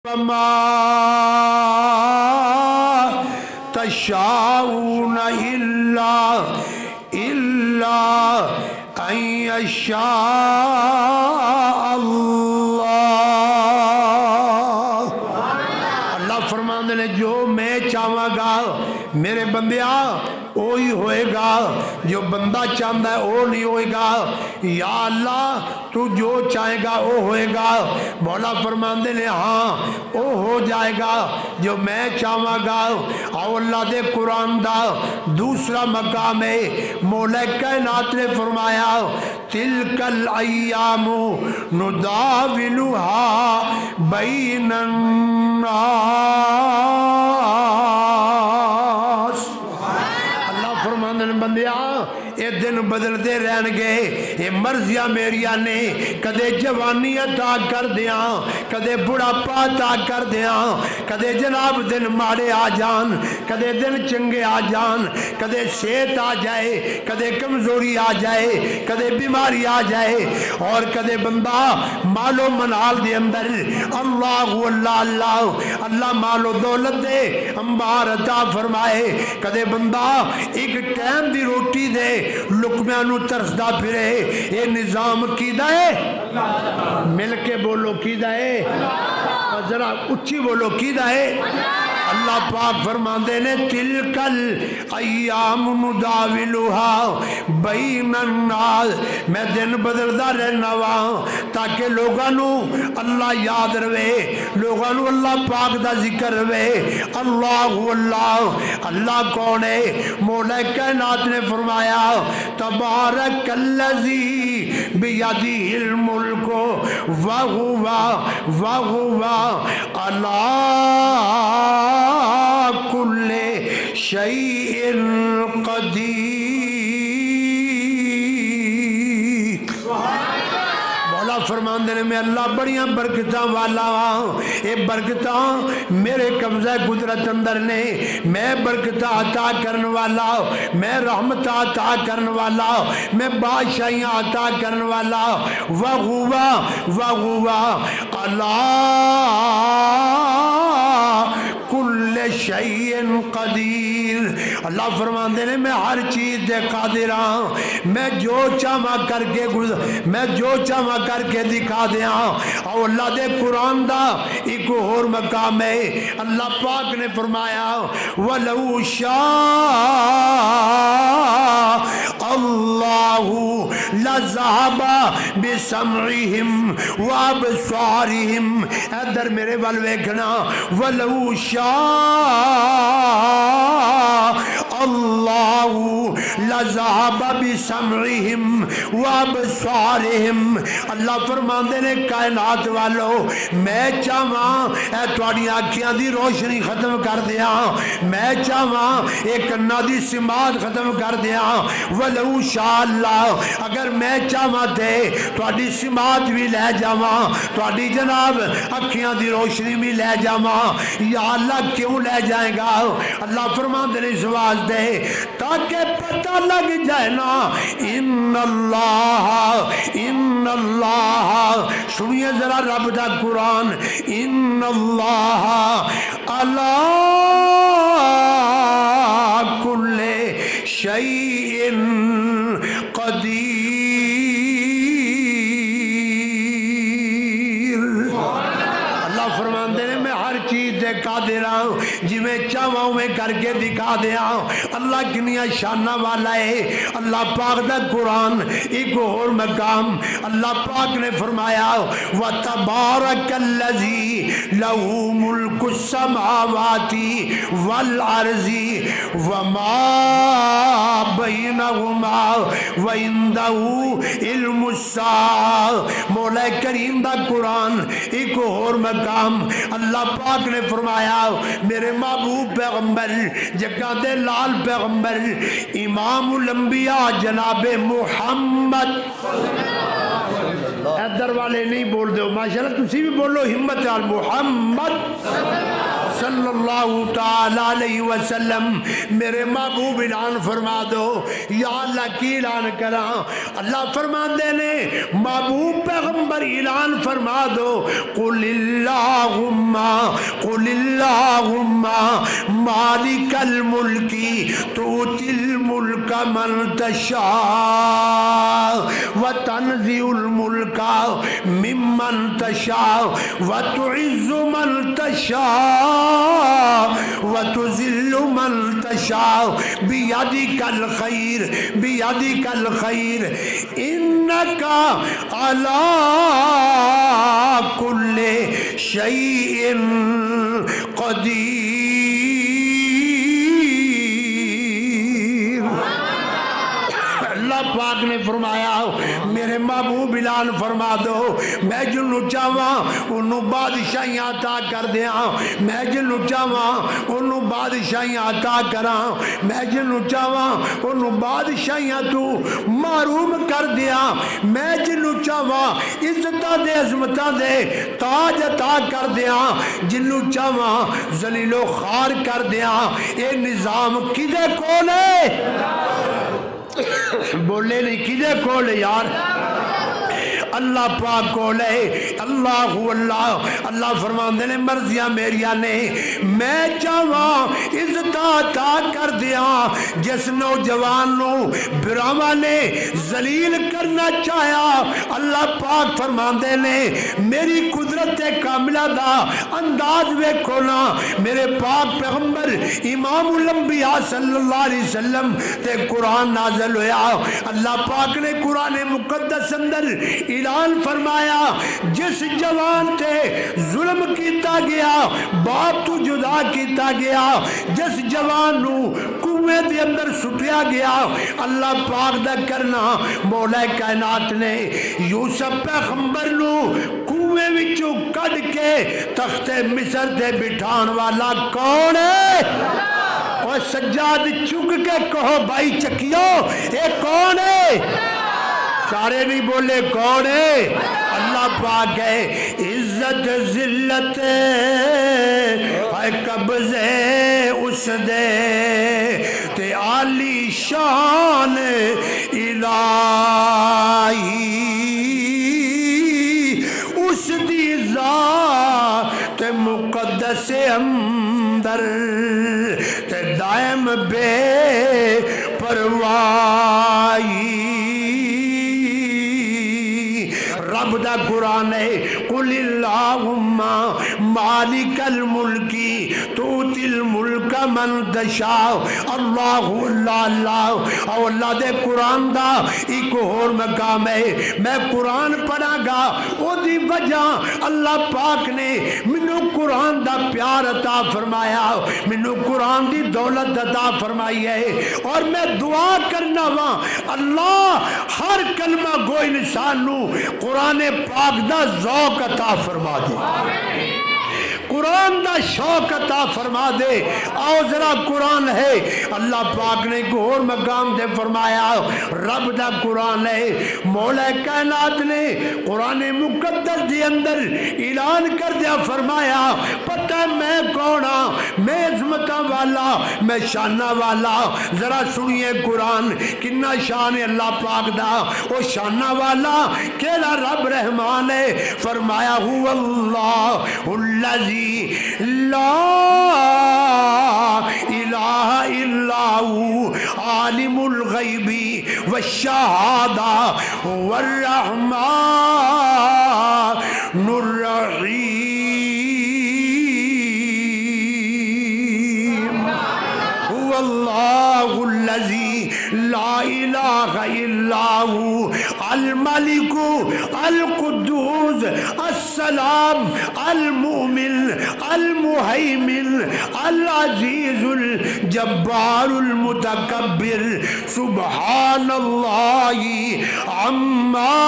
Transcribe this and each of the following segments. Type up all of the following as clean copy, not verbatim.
وما تشاءون إلا أن يشاء اللہ۔ اللہ فرماندے نے جو میں چاہواں گا میرے بندیا وہی ہوئے گا، جو بندہ چاہتا ہے وہ نہیں ہوئے گا۔ یا اللہ تو جو چاہے گا وہ ہوئے گا۔ مولا فرماندے نے ہاں وہ ہو جائے گا جو میں چاہواں گا۔ اور اللہ دے قرآن دا دوسرا مقام ہے، مولا کائنات نے فرمایا تلک الایام نداولها بین الناس۔ اللہ فرماندے نے بندیا یہ دن بدلتے رہن گے، یہ مرضیاں میریاں نے، کدے جوانی عطا کر دیاں، کدے بڑھاپا عطا کر دیاں، کدے جناب دن ماڑے آ جان، کدے دن چنگے آ جان، کدے صحت آ جائے، کدے کمزوری آ جائے، کدے بیماری آ جائے، اور کدے بندہ مال و منال دے اندر اللہ اللہ اللہ اللہ مال و دولت دے انبار عطا فرمائے، کدے بندہ ایک ٹائم دی روٹی دے لقمیاں نو ترسدا پھرے۔ یہ نظام کیدا ہے؟ مل کے بولو کیدا ہے؟ ذرا اچھی بولو کیدا ہے؟ اللہ پاک فرماندے نے تلک الایام نداولها بین الناس، میں دن بدلدا رہنا وا تاکہ لوگاں نو اللہ یاد رہے، لوگاں نو اللہ پاک دا ذکر رہے۔ اللہ اللہ اللہ کون ہے؟ مولا کائنات نے فرمایا تبارک الذی بیدہ الملک وہو علی کل شیء قدیر۔ مولا فرماندے نے میں اللہ بڑیاں برکتاں والا ہاں، یہ برکتاں میرے قبضہ قدرت اندر نے، میں برکتاں عطا کرنے والا، میں رحمت عطا کرنے والا، میں بادشاہیاں عطا کرنے والا۔ وَهُوَ عَلَىٰ کل شیء قدیر۔ اللہ فرماندے نے میں ہر چیز دے قادر ہاں، میں جو چاہواں کر کے میں جو چاہواں کر کے دکھا دیاں۔ اور اللہ دے قرآن دا ایک اور مقام ہے، اللہ پاک نے فرمایا وَلَوْ شَاءَ اللہ لَذَهَبَ بِسَمْعِهِمْ وَأَبْصَارِهِمْ۔ ادھر میرے وال ویکھنا، وَلَوْ شَاءَ اللہ لَذَهَبَ بِسَمْعِهِمْ وَأَبْصَارِهِمْ۔ اللہ فرماندے نے کائنات والو میں چاہواں اے تواڈی آنکھیاں دی روشنی ختم کر دیاں، میں چاہواں ایک کنا دی سماعت ختم کر دیاں۔ وَلَوْ شَاءَ اللہ، اگر میں چاہواں تے تواڈی سماعت بھی لے جاواں، تواڈی جناب اکھیاں دی روشنی بھی لے جاواں۔ یا اللہ کیوں لے جائے گا؟ اللہ فرماندے نے اس واسطے تاکہ پتہ لگ جائے نا ان اللہ سنیے ذرا رب دا قرآن، ان اللہ علی کل شیء قدیر۔ اللہ فرماندے نے میں ہر چیز دے قادر ہوں، جی میں چاہواں میں کر کے دکھا دیاں۔ اللہ کنیا شانہ والا ہے۔ اللہ پاک دا قرآن ایک اور مقام اللہ پاک نے فرمایا وَتَبَارَكَ الَّذِي لَهُ مُلْكُ السَّمَاوَاتِ وَالْأَرْضِ وَمَا بَيْنَهُمَا وَعِندَهُ عِلْمُ السَّاعَةِ۔ مولا کریم دا قرآن ایک اور مقام اللہ پاک نے فرمایا میرے محبوب پیغمبر جگہ دے لال پیغمبر امام الانبیاء جناب محمد، ادھر والے نہیں بول دو ماشاءاللہ تسی بھی بولو ہمت آل محمد صلی اللہ تعالی علیہ وسلم میرے محبوب اعلان فرما دو یا اللہ کی اعلان کرا اللہ فرما دے نے محبوب پیغمبر اعلان فرما دو قل اللہم مالک الملک تؤتی الملک من تشاء وتنزع الملک ممن تشاء وتعز من تشاء وتذل من تشاء بیدک الخیر انک علی کل شیء قدیر۔ اللہ پاک نے فرمایا میرے محبوب اعلان فرما دو میں جنوں چاہواں انہوں بادشاہیاں عطا کر دیاں، میں جنوں چاہواں انہوں بادشاہیاں عطا کراں، میں جنوں چاہواں انہوں بادشاہیاں تو محروم کر دیاں، میں جنوں چاہواں عزتاں دے عظمتاں دے تاج عطا کر دیاں، جنوں چاہواں ذلیل و خوار کر دیاں۔ اے نظام کدے کول ہے؟ بولے نہیں کدے کول یار؟ اللہ پاک کول ہے۔ اللہ اللہ فرماندے نے مرضیاں میریاں نے میں چاہواں عزت عطا کر دیاں، جس نوجوان نو براواں نے ذلیل کرنا چاہیا اللہ پاک فرماندے نے میری قدرت کاملہ دا انداز ویکھو نا، میرے پاک پیغمبر امام الانبیاء صلی اللہ علیہ وسلم تے قرآن نازل ہویا، اللہ پاک نے قرآن مقدس اندر اعلان فرمایا جس جوان تے ظلم کیتا گیا باپ تو جدا کیتا گیا، جس جوان نو کنویں دے اندر سٹیا گیا، اللہ پاک دا کرنا مولا کائنات نے یوسف پیغمبر نو کنویں وچوں کڈ کے تخت مصر تے بٹھان والا کون ہے؟ اور سجاد چک کے کہو بھائی چکیو اے کون ہے؟ سارے نہیں بولے کون ہے؟ اللہ پاک ہے۔ عزت ذلت ہے قبضے اس دے تے عالی شان الہی اس دی ذات مقدس اندر تے دائم بے پرواہی۔ رب دا قرآن ہے قل اللہم مالک الملک تؤتی الملک من تشاء۔ اللہ اللہ اور اللہ دے قرآن دا ایک اور مقام ہے، میں قرآن پڑھا گا او دی وجہ اللہ پاک نے منو قرآن دا پیار عطا فرمایا، منو قرآن دی دولت عطا فرمائی ہے، اور میں دعا کرنا وا اللہ ہر کلمہ گو انسان نو قرآن پاک دا ذوق عطا فرما دے، قرآن دا شوق عطا فرما دے۔ آؤ ذرا قرآن ہے، اللہ پاک نے ایک اور مقام دے فرمایا رب دا قرآن ہے، مولا کائنات نے قرآن مقدس دے اندر اعلان کر دیا فرمایا پتہ ہے میں کونا، میں عظمتہ والا، میں شانہ والا۔ ذرا سنیے قرآن کنا شان ہے اللہ پاک دا، او شانہ والا کیڑا رب رحمان ہے، فرمایا هو اللہ الذی لا الہ الا هو عالم الغیب والشہادہ والرحمن الرحیم۔ هو اللہ الذی لا الہ الا هو الملک القدوس السلام المؤمن المہیمن العزیز الجبار المتکبر سبحان اللہ عما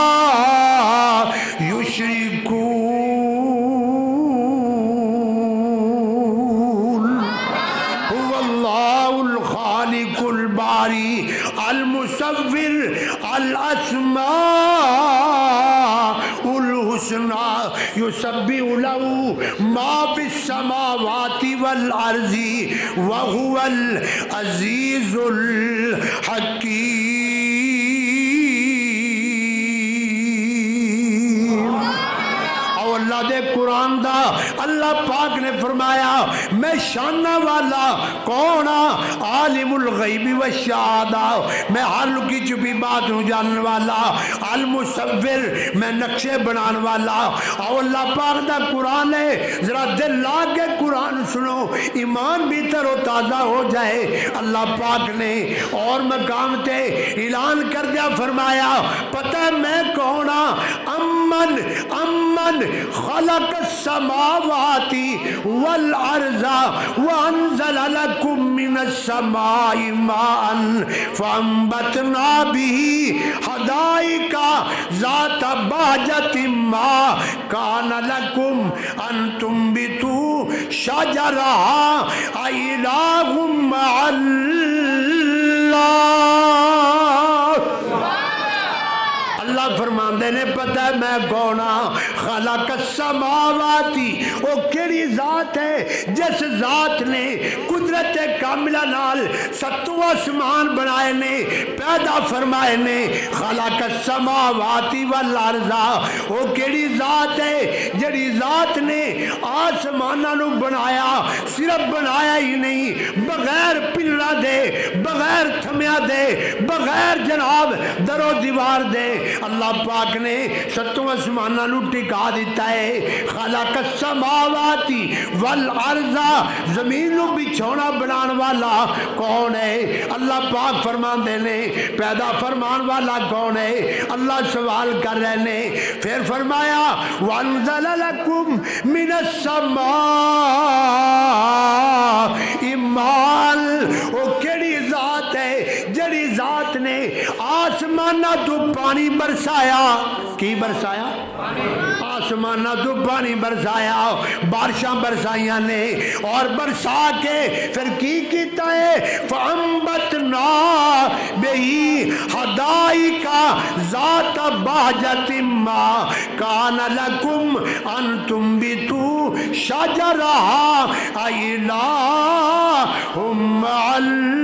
یشرکون۔ هو اللہ الخالق الباری المصور الاسماء الحسنى یسبح لہ ما فی السماوات والارض وہو العزیز الحکیم۔ اللہ دے قرآن دا اللہ پاک نے فرمایا میں شانہ والا کون عالم الغیب والشہادہ، میں ہر لکی چھپی بات ہوں جاننے والا، المصور میں نقشے بنان والا۔ اور اللہ پاک دا قرآن ہے، ذرا دل لا کے قرآن سنو، ایمان بھی تر و تازہ ہو جائے۔ اللہ پاک نے اور مقام تے اعلان کر دیا، فرمایا پتہ ہے میں کون امن امن خلق السماوات والارض وانزل لكم من السماء ماء فانبتنا به حدائق ذات بهجة ما كان لكم ان تنبتوا شجرها أإله مع الله۔ اللہ فرماندے نے پتہ ہے میں کون ہاں، خلق السماواتی، وہ کیڑی ذات ہے جس ذات نے قدرت کاملہ نال ستو آسمان بنائے نے، پیدا فرمائے نے۔ خلق السماواتی والارض، وہ کیڑی ذات ہے جڑی ذات نے آسماناں نو بنایا، صرف بنایا ہی نہیں، بغیر پلڑا دے، بغیر تھمیا دے، بغیر جناب درو دیوار دے، اللہ پاک نے ستوں آسماناں نو ٹکا دیتا ہے۔ خلق السماواتی والارض، زمین نو بچھونا بنان والا کون ہے؟ اللہ پاک فرمان دے نے پیدا فرمان والا کون ہے؟ اللہ سوال کر رہے نے، پھر فرمایا وانزل لکم من السماء ماء، وہ کیڑی ذات ہے جڑی ذات نے آسمانہ تو پانی برسایا۔ کی برسایا؟ آسمانہ تو پانی برسایا، بارشاں برسائیاں نے، اور برسا کے پھر کی کیتا ہے فَأَنبَتْنَا بِهِ حَدَائِقَ ذَاتَ بَهْجَةٍ مَا كَانَ لَكُمْ أَن تُنبِتُوا شَجَرَهَا أَإِلَٰهٌ مَّعَ اللَّهِ۔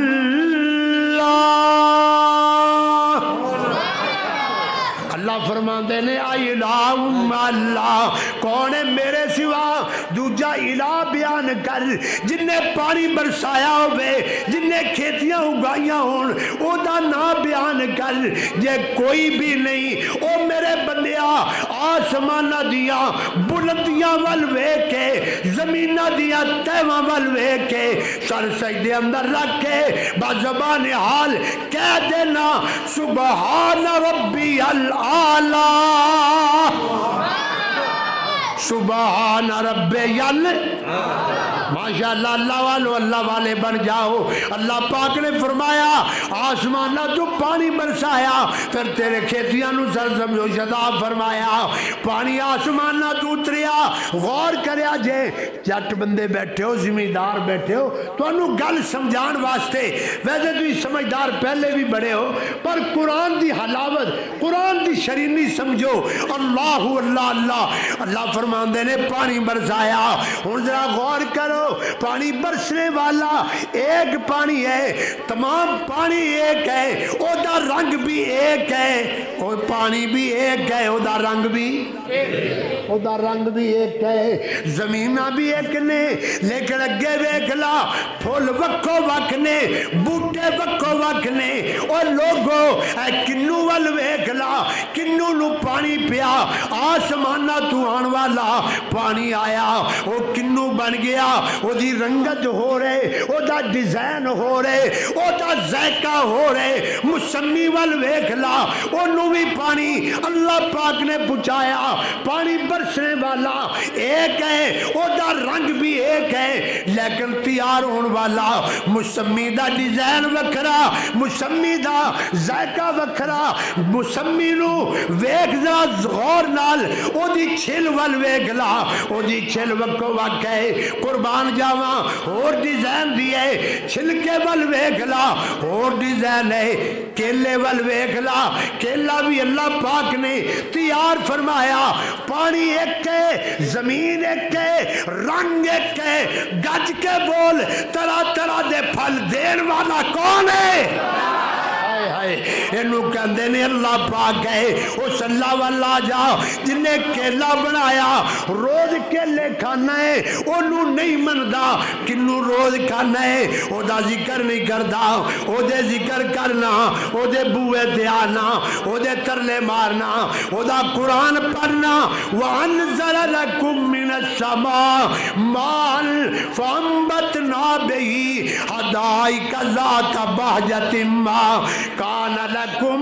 اللہ فرماندے نے الہ اللہ، کون ہے میرے سوا دوجا الہ بیان کر، جن نے پانی برسایا ہوئے، جن نے کھیتیاں اگائیاں ہون، او دا نام بیان کر۔ جے کوئی بھی نہیں، او میرے بندیا آسمانہ دیا بلندیاں ول ویکھ کے، زمینہ دیا تہواں ول ویکھ کے، سر سجدے اندر رکھ کے بزبان حال کہہ دینا سبحان ربی الاعلی، سبحان ربی ماشاءاللہ۔ اللہ والو اللہ والے بن جاؤ۔ اللہ پاک نے فرمایا آسمانہ تو پانی برسایا، پھر تیرے کھیتیاں نو سرزمین و شتاب فرمایا، پانی آسمانہ تو اتریا۔ غور کریا جے جٹ بندے بیٹھے ہو، زمیندار بیٹھے ہو، تو انہوں گل سمجھان واسطے، ویسے تو ہی سمجھدار پہلے بھی بڑے ہو، پر قرآن دی حلاوت، قرآن دی شرینی سمجھو۔ اللہ اللہ اللہ، اللہ فرمان دے نے پانی برسایا۔ ہن ذرا غور کرو، پانی برسنے والا ایک پانی ہے، تمام پانی ایک ہے، او دا رنگ بھی ایک ہے، او پانی بھی ایک ہے، او دا رنگ بھی او دا رنگ بھی ایک ہے، زمینہ بھی ایک نے، لیکن اگے ویکھ لا پھول وکھو وکھ نے، بوٹے وکھو وکھ نے۔ اور لوگو اے کنو ول ویکھ لا، کنو نو پانی پیا، آسمانہ تو آن والا پانی آیا، وہ کنو بن گیا، وہ دی رنگت ہو رہے، وہ دا ڈیزائن ہو رہے، وہ دا ذائقہ ہو رہے۔ مسمی ول ویکھ لا، وہ نو بھی پانی اللہ پاک نے پہنچایا، پانی برسنے والا ایک ہے، وہ دا رنگ بھی ایک ہے لیکن تیار ہونے والا مسمی دا ڈیزائن وکھرا، مسمی دا ذائقہ وکھرا، مسمی نو ویکھ ذرا غور نال او دی چھل ول ویکھ لا، او دی چھل وکو وک ہے قربان جاواں اور ڈیزائن دی ہے، چھلکے ول ویکھ لا اور ڈیزائن ہے، کیلے ول ویکھ لا کیلا بھی اللہ پاک نے تیار فرمایا، پانی ایک ہے، زمین ایک ہے، رنگ ایک ہے، گج کے بول طرح طرح دے پھل دین والا کون ہے؟ انہوں کہندے نے اللہ پاک ہے اس اللہ والا جا جن نے کیلا بنایا روز کیلے کھانا ہے انہوں نہیں مندا کنوں روز کھانا ہے او دا ذکر نہیں کردا او دے ذکر کرنا او دے بوئے تے آنا او دے ترلے مارنا او دا قرآن پڑھنا وَأَنزَلَ لَكُم مِّنَ السَّمَاءِ مَاءً فَأَنبَتْنَا بِهِ حَدَائِقَ ذَاتَ بَهْجَةٍ مَّا كان لكم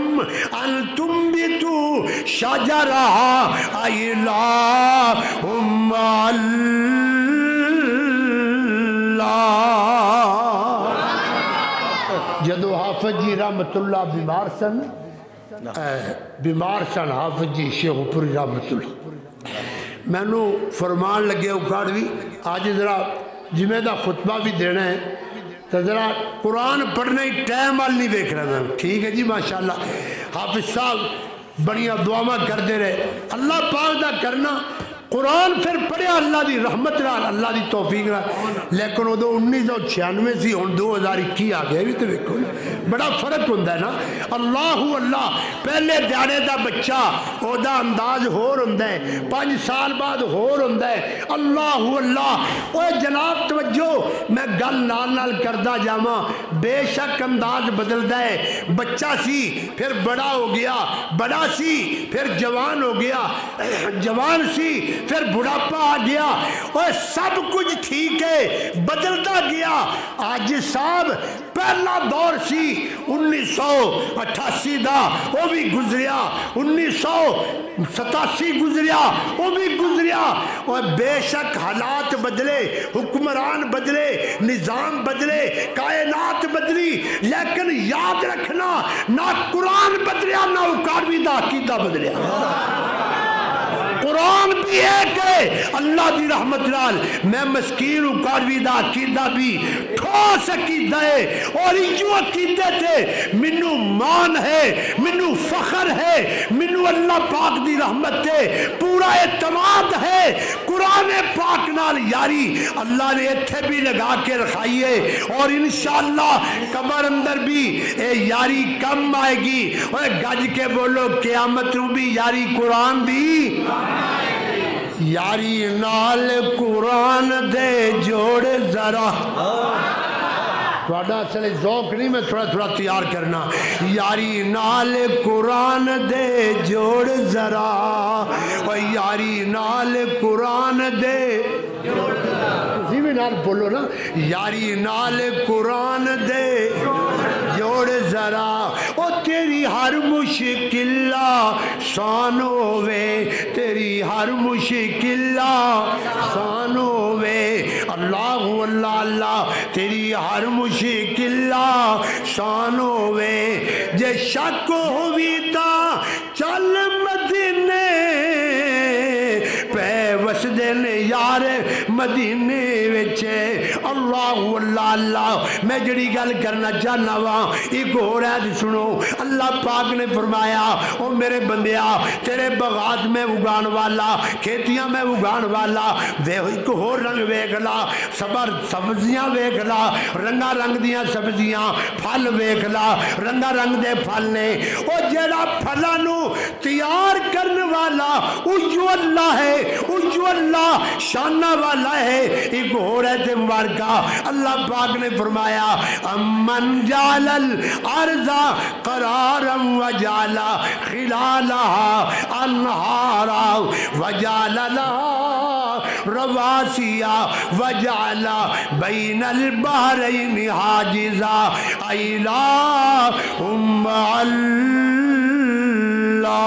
أن تنبتوا شجرها أإله مع الله. جدو حافظ جی رحمت اللہ بیمار سن حافظ جی شیخ پوری رحمت اللہ میں نو فرمان لگے اکاڑوی آج ذرا جمعہ دا خطبہ بھی دینا ہے تو ذرا قرآن پڑھنے ہی ٹائم وال نہیں دیکھ رہا تھا. ٹھیک ہے جی ماشاءاللہ حافظ صاحب بڑیاں دعاواں کرتے رہے اللہ پاک دا کرنا قرآن پھر پڑھیا اللہ دی رحمت نال اللہ دی توفیق نال لیکن وہ 1996 سی ہن 2021 آ گیا بھی تو دیکھو بڑا فرق ہوندا ہے نا. اللہ اللہ پہلے دیاڑے دا بچہ او دا انداز ہور ہوندا ہے 5 سال بعد ہور ہوندا ہے. اللہ اللہ اوے جناب توجہ میں گل نال نال کردا جاواں بے شک انداز بدلدا ہے. بچہ سی پھر بڑا ہو گیا بڑا سی پھر جوان ہو گیا جوان سی پھر بڑھاپا آ گیا اور سب کچھ ٹھیک ہے بدلتا گیا. آج صاحب پہلا دور سی 1988 دا وہ بھی گزریا 1987 گزریا وہ بھی گزریا اور بے شک حالات بدلے حکمران بدلے نظام بدلے کائنات بدلی لیکن یاد رکھنا نہ قرآن بدلیا نہ اکاڑوی دا عقیدہ بدلیا. قرآن بھی ایک ہے اللہ دی رحمت نال میں مسکین اکاڑوی دا عقیدہ بھی ٹھوس عقیدہ ہے اور ایجو عقیدے تھے منو مان ہے منو فخر ہے منو اللہ پاک دی رحمت ہے پورا اعتماد ہے قرآن پاک نال یاری اللہ نے اتھے بھی لگا کے رکھائی ہے اور انشاءاللہ قبر اندر بھی اے یاری کم آئے گی اور گج کے بولو قیامت رو بھی یاری قرآن دی یاری نال قرآن دے جوڑ ذرا تھوڑا اصل ذوق نہیں میں تھوڑا تھوڑا تیار کرنا یاری نال قرآن دے جوڑ ذرا اور یاری نال قرآن دے اسی بھی نال بولو نا یاری نال قرآن دے جوڑ ذرا او تیری ہر مشکل آسان ہووے تیری ہر مشکل آسان ہووے اللہ اللہ اللہ تیری ہر مشکل آسان ہووے جے شک ہووی تا چل مدینے پہ وسدے نے یار مدینے وچے اللہ اللہ اللہ میں جڑی گل کرنا چاہنا وہاں ایک ہو رہا ہے سنو اللہ پاک نے فرمایا او میرے بندیا تیرے باغات میں اگان والا کھیتیاں میں اگان والا ایک ہو رنگ ویکھ لا صبر سبزیاں ویکھ لا رنگا رنگ دیاں سبزیاں پھل ویکھ لا رنگا رنگ دے پھل نے او جڑا پھلاں نو تیار کرنے والا او اللہ ہے او اللہ شانہ والا ہے ایک ہو رہے تھے مبارکہ اللہ پاک نے فرمایا امن جعل الارض قرارا وجعل خلالها انہارا وجعل لها رواسیا وجعل بین البحرین حاجزا الہ مع اللہ.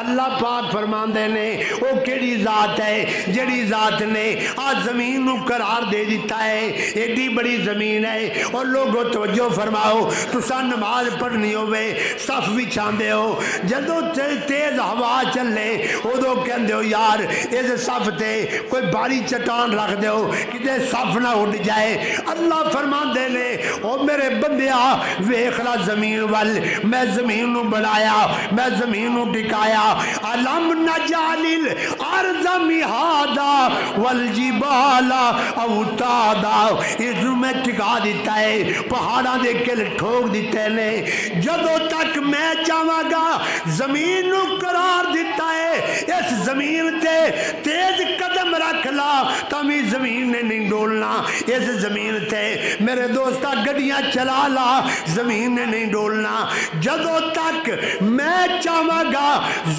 اللہ پاک فرماندے نے او کیڑی ذات ہے جڑی ذات نے آ زمین نو قرار دے دیتا ہے ایڈی بڑی زمین ہے اور لوگوں توجہ فرماؤ تسا نماز پڑھنی ہوے صف بچھاندے ہو جدوں تیز ہوا چلے ادو کہندے ہو یار اس صف تے کوئی باری چٹان رکھ دیو کتے صف نہ اڑ جائے اللہ فرماندے نے او میرے بندیا ویکھ لا زمین وال میں زمین نو بنایا میں زمین نو ٹکایا علم نجعل الارض مہادا والجبال اوتادا اس میں ٹکا دیتا ہے پہاڑاں دے کل ٹھوک دیتے نے جدوں تک میں چاہواں گا زمین نو قرار دیتا ہے اس زمین تے تیز قدم رکھ لا تمی زمین نے نہیں ڈولنا اس زمین تے میرے دوستا گڈیاں چلا لا زمین نے نہیں ڈولنا جدوں تک میں چاہواں گا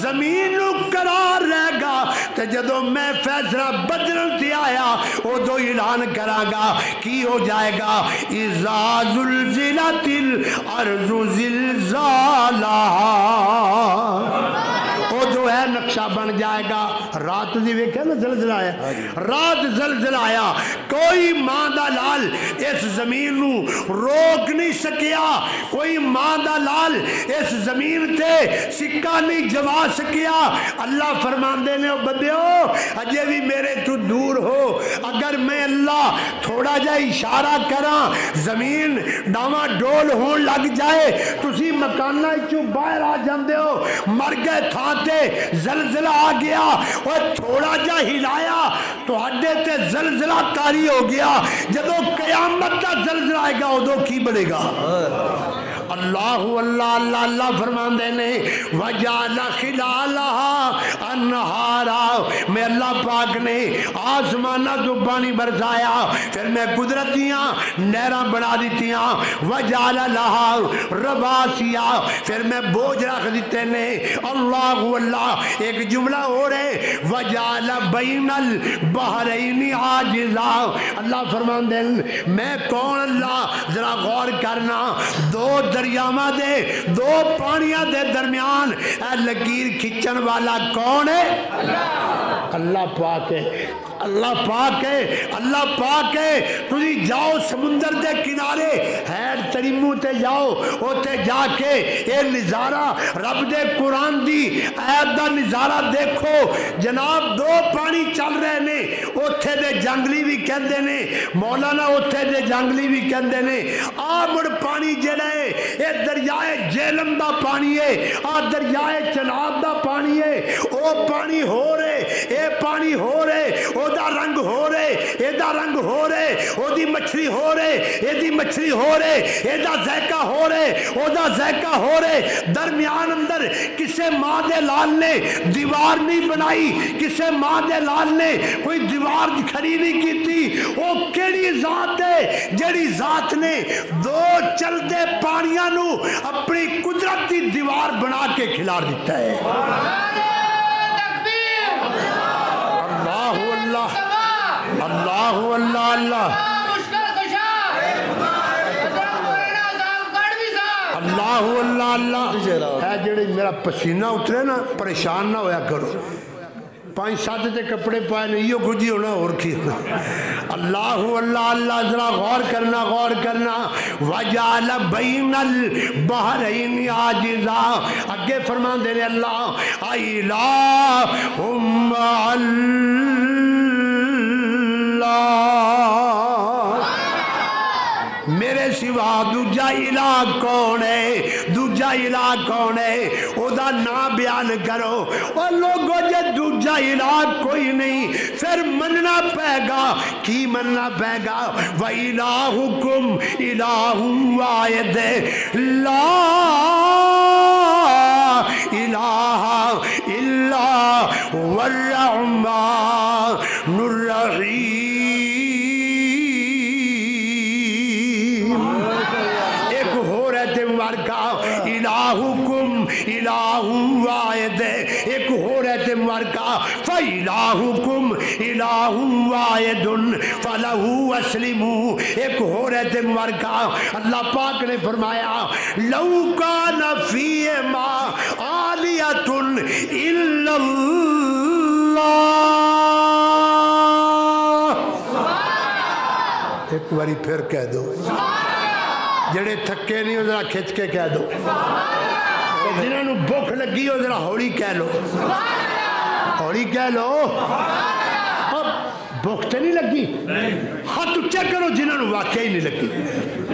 زمین نو قرار رہے گا تے جدوں میں فیصلہ بدلن تے آیا ادو اعلان کراں گا کی ہو جائے گا اذا زلزلت الارض زلزالہا وہ جو ہے نقشہ بن جائے گا رات دی ویکھے نا زلزلہ آیا رات زلزلہ آیا کوئی ماں دا لال اس زمین نو روک نہیں سکیا کوئی ماں دا لال اس زمین تے سکہ نہیں جما سکیا اللہ فرماندے نے بندیو اجے بھی میرے تو دور ہو اگر میں اللہ تھوڑا جا اشارہ کراں زمین ڈاواں ڈول ہون لگ جائے تسی مکانہ چوں باہر آ جاندے ہو مر گئے تھا تے زلزلہ آ گیا اور تھوڑا جا ہلایا تو ہڈے تے زلزلہ کاری ہو گیا جدو قیامت کا زلزلہ آئے گا ادو کی بڑھے گا اللہ اللہ اللہ اللہ فرماندے نے وجعل خلالہا انہارا میں اللہ پاک نے آسمانہ تو پانی برسایا پھر میں قدرتیاں نہراں بنا دیتیاں وجعل لہا رواسیا پھر میں بوجھ رکھ دیتے نے اللہ اللہ ایک جملہ ہو رہے وجعل بین البحرین عاجزا اللہ فرماندے میں کون اللہ ذرا غور کرنا دو دریاواں دے دو پانیاں دے درمیان اے لکیر کھچن والا کون ہے اللہ پاک ہے اللہ پاک ہے اللہ پاک ہے تھی جاؤ سمندر دے کنارے ہیر تریمو تے جاؤ اوتے جا کے اے نظارہ رب دے قرآن دی آیت دا نظارہ دیکھو جناب دو پانی چل رہے نے اوتھے دے جنگلی بھی کہندے نے مولانا اوتھے دے جنگلی بھی کہندے نے آ مڑ پانی جڑا ہے اے دریائے جہلم دا پانی ہے آ دریائے چناب دا پانی ہے او پانی ہو رہے اے پانی ہو رہے او دا رنگ ہو رہے اے دا رنگ ہو رہے او دی مچھلی ہو رہے اے دی مچھلی ہو رہے اے دا ذائقہ ہو رہے او دا ذائقہ ہو رہے درمیان اندر کسے ماں دے لال نے دیوار نہیں بنائی کسے ماں دے لال نے کوئی دیوار کھڑی نہیں کی تھی او کیڑی ذات ہے جڑی ذات نے دو چلتے پانیاں نو اپنی قدرتی دیوار بنا کے کھلار دیتا ہے اللہ اللہ اللہ اللہ اللہ اللہ ہے جڑے میرا پسینہ اترے نا پریشان نہ ہویا کرو 5-7 تے کپڑے پائے نہیں یہ کچھ ہی ہونا اور کی اللہ اللہ اللہ ذرا غور کرنا وجعل بین البحرین عاجزا اگے فرمان دے اللہ الہم میرے سوا دوجا الہ کون ہے دوجا الہ کون ہے او دا نام بیان کرو اور لوگوں جے دوجا الہ کوئی نہیں پھر مننا پے گا کی مننا پے گا وَإِلَٰهُكُمْ إِلَٰهٌ وَاحِدٌ لَا إِلَٰهَ إِلَّا هُوَ الرَّحْمَٰنُ الرَّحِيمُ الہکم الہ واحد ایک ہو رہتے مبارکہ فَإِلَٰهُكُمْ إِلَٰهٌ وَاحِدٌ فَلَهُ أَسْلِمُوا ایک ہو رہتے مبارکہ اللہ پاک نے فرمایا لَوْ كَانَ فِيهِمَا آلِهَةٌ الا اللہ. ایک باری پھر کہہ دو. جڑے تھکے نہیں ذرا کھچ کے کہہ دو. جنہوں نے بھوک لگی ہو ذرا ہولی کہہ لو. ہولی کہہ لو. اب بھوک تو نہیں لگی. ہاتھ اچھا کرو جنہوں نے واقعی نہیں لگی.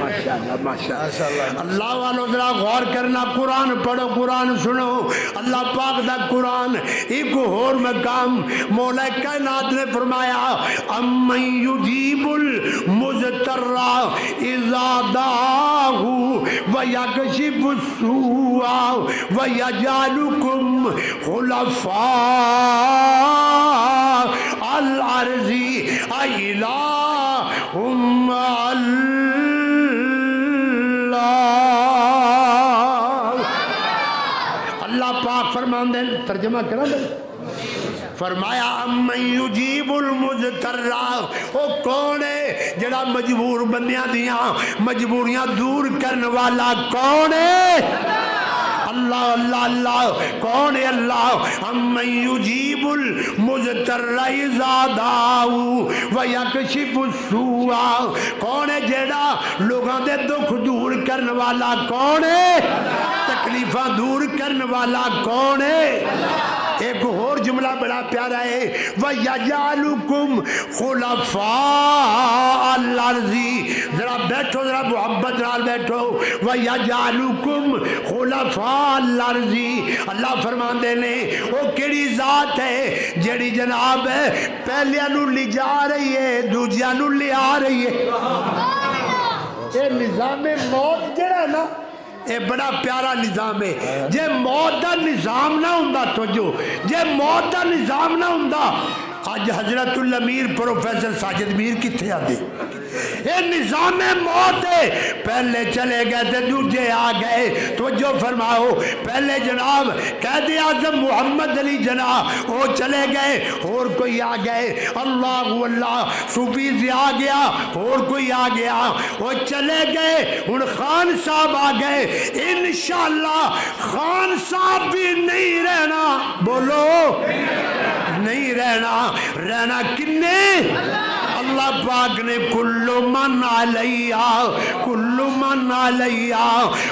ماشاءاللہ ماشاءاللہ. اللہ والو ذرا غور کرنا. قرآن پڑھو قرآن سنو. اللہ پاک دا قرآن ایک اور مقام مولا کائنات نے فرمایا امن یجیب المضطر اذا دعاہ ویکشف السوء ویجعلکم خلفاء الارض الہ اللہ پاک فرمان دیں. ترجمہ کرا دیں. فرمایا امن یجیب المضطر. وہ کون ہے جڑا مجبور بندیاں دیاں مجبوریاں دور کرنے والا کون ہے؟ اللہ اللہ اللہ. کون ہے اللہ؟ امن یجیب المضطر اذا دعاہ ویکشف السوء. کون ہے جیڑا لوگاں دے دکھ دور کرنے والا کون ہے؟ تکلیفاں دور کرنے والا کون ہے؟ ایک اور جملہ بڑا پیارا ہے وَيَجْعَلُكُمْ خُلَفَاءَ الْأَرْضِ. ذرا بیٹھو ذرا محبت نال بیٹھو. وَيَجْعَلُكُمْ خُلَفَاءَ الْأَرْضِ. اللہ فرمان دینے وہ کیڑی ذات ہے جیڑی جناب ہے پہلیاں نو لے جا رہی ہے دوجیاں نو لے آ رہی ہے. یہ نظام موت جڑا نا یہ بڑا پیارا نظام ہے. جے موت دا نظام نہ ہوندا تو جو جے موت دا نظام نہ ہوندا آج حضرت الامیر پروفیسر ساجد میر کتھے آدھے. یہ نظام موت ہے. پہلے چلے گئے تھے دوجے آ گئے. توجہ فرماؤ. پہلے جناب قائد اعظم محمد علی جناح وہ چلے گئے اور کوئی آ گئے. اللہ اللہ صوفی سے آ گیا اور کوئی آ گیا. وہ چلے گئے ان خان صاحب آ گئے. انشاءاللہ خان صاحب بھی نہیں رہنا. بولو نہیں رہنا. رہنا کنے؟ اللہ پاک نے کل من علیہ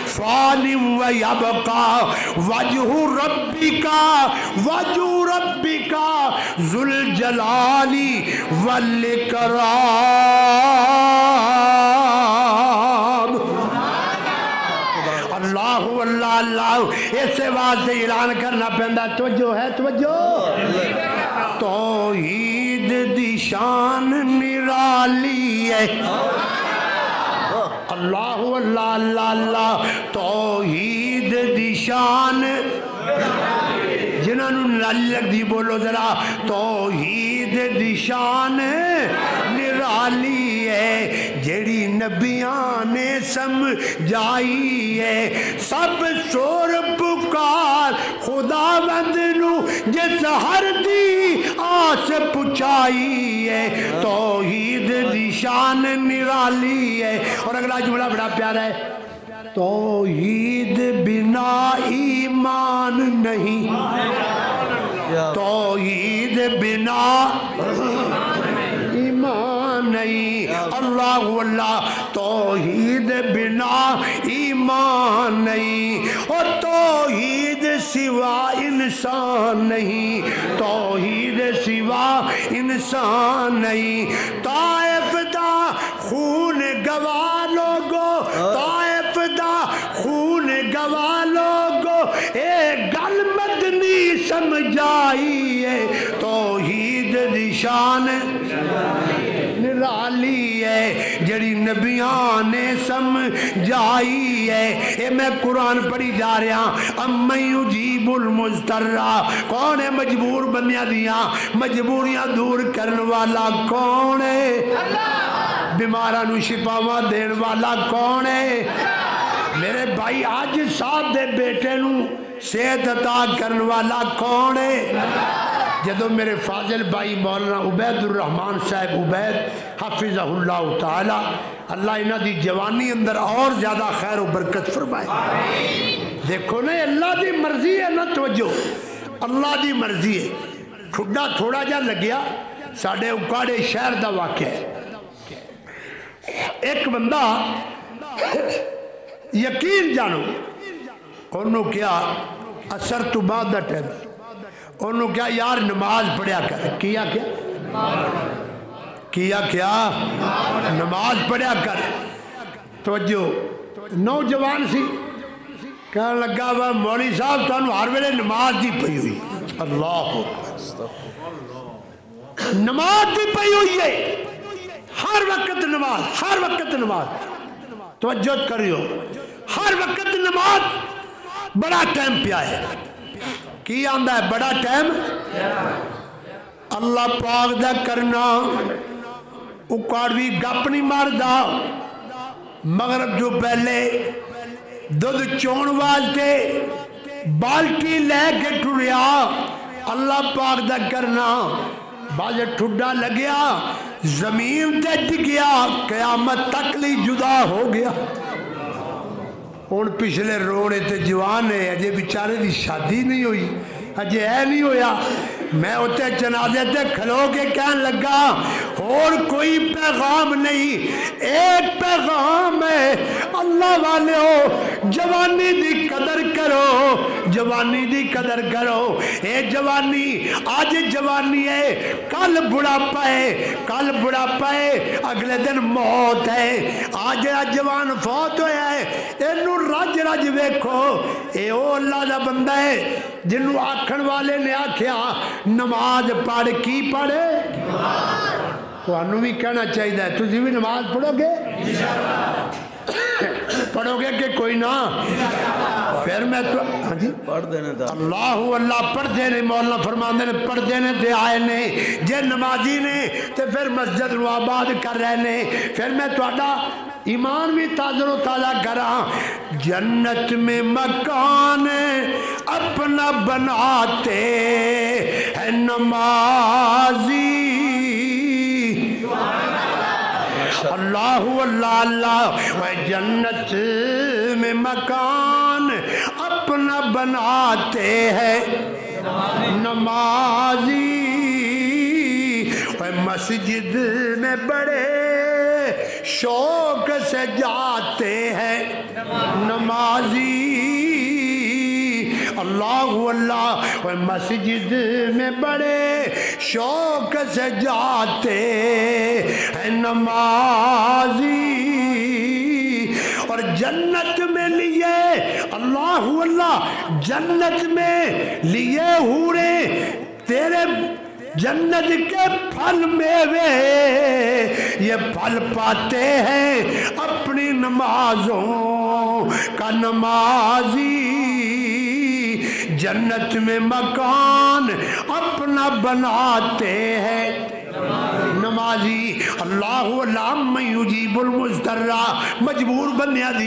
فان ویبقى وجہ ربک ذو الجلال والاکرام. اللہ اللہ اللہ. اسے واسطے اعلان کرنا پہندا. توجہ ہے توجہ. توحید دی شان نرالی ہے. اللہ اللہ اللہ اللہ. توحید دی شان جنہوں نرالی لگ دی بولو ذرا. توحید دی شان نرالی ہے جیڑی نبیاں نے سمجھائی ہے. سب شور پکار خدا بند نو جس ہر دی آس پچائی ہے. توحید دی شان نرالی ہے. اور اگلا جملہ بڑا پیارا ہے. توحید بنا ایمان نہیں. توحید بنا ایمان نہیں. اللہ اللہ. توحید بنا ایمان نہیں. اور توحید سوا انسان نہیں. توحید سوا انسان نہیں. طائف دا خون گوا لوگو. طائف دا خون گوا لوگو. ایک گل مدنی سمجھائی ہے. توحید دی شان نرالی ہے جڑی نبیاں نے سمجھائی ہے. اے میں قرآن پڑھی جا رہا. امن یجیب المضطر. کون ہے مجبور بندیاں دیاں مجبوریاں دور کرنے والا کون ہے؟ بیماراں نو شفاواں دین والا کون ہے؟ میرے بھائی آج صاحب دے بیٹے نو صحت عطا کرنے والا کون ہے؟ جدو میرے فاضل بھائی مولانا عبید الرحمان صاحب عبید حفظہ اللہ تعالی اللہ انہاں دی جوانی اندر اور زیادہ خیر و برکت فرمائے. دیکھو نا اللہ دی مرضی ہے نا، توجہ اللہ دی مرضی ہے۔ ٹھڈا تھوڑا جا لگیا، ساڑھے اکاڑے شہر دا واقعہ ہے۔ ایک بندہ یقین جانو انہوں کیا اثر تو بعد دا ٹائم، انہوں کیا یار نماز پڑھیا کر، کیا نماز پڑھیا کر۔ توجہ نوجوان سی، کہنے لگا وہ مولوی صاحب تانوں ہر ویلے نماز دی پئی ہوئی، اللہ نماز دی پئی ہوئی ہے، ہر وقت نماز، ہر وقت نماز۔ توجہ کریو، ہر وقت نماز، بڑا ٹائم پیا ہے۔ کی آندہ ہے بڑا ٹائم؟ اللہ پاک دا کرنا، اکاڑوی گپ نہیں ماردا، مغرب جو پہلے دودھ چون واسطے بالٹی لے کے ٹریا، اللہ پاک دا کرنا باز ٹھڈا لگیا، زمین تے ڈگیا، قیامت تک لی جدا ہو گیا۔ ہن پچھلے روڑے تے جوان ہے، اجے بیچارے دی شادی نہیں ہوئی، اجے اے نہیں ہویا۔ میں اتے جنازے تے کھلو کے کہنے لگا اور کوئی پیغام نہیں، ایک پیغام ہے، اللہ والے ہو جوانی دی قدر کرو، جوانی دی قدر کرو۔ اے جوانی آج جوانی ہے، کل بڑھاپا ہے، کل بڑھاپا ہے، اگلے دن موت ہے۔ آج جوان فوت ہویا ہے، اینو رج رج ویکھو، اے او اللہ دا بندہ ہے جنہوں آکھن والے نے آکھیا نماز پڑھ، کی پڑھے؟ تو انہوں بھی کہنا چاہیے ہے تجھے بھی نماز پڑھو گے؟ پڑھو گے کہ کوئی نہ؟ پھر میں تو پڑھ دینے تھا اللہ اللہ پڑھ دینے، مولانا فرماندے نے پڑھ دینے تے آئے نے جے نمازی نے تے پھر مسجد رو آباد کر رہے نے۔ پھر میں تو آڈا ایمان بھی تازر و تازہ کرا، جنت میں مکان اپنا بناتے ہیں نمازی، اللہ اللہ اللہ، جنت میں مکان اپنا بناتے ہیں نمازی، مسجد میں بڑے شوق سے جاتے ہیں نمازی، اللہ اللہ، مسجد میں بڑے شوق سے جاتے ہیں نمازی، اور جنت میں لیے اللہ اللہ، جنت میں لیے ہورے تیرے جنت کے پھل میوے، یہ پھل پاتے ہیں اپنی نمازوں کا نمازی، جنت میں مکان اپنا بناتے ہیں نمازی، اللہ اللہ من یجیب المضطر، مجبور بنیا دی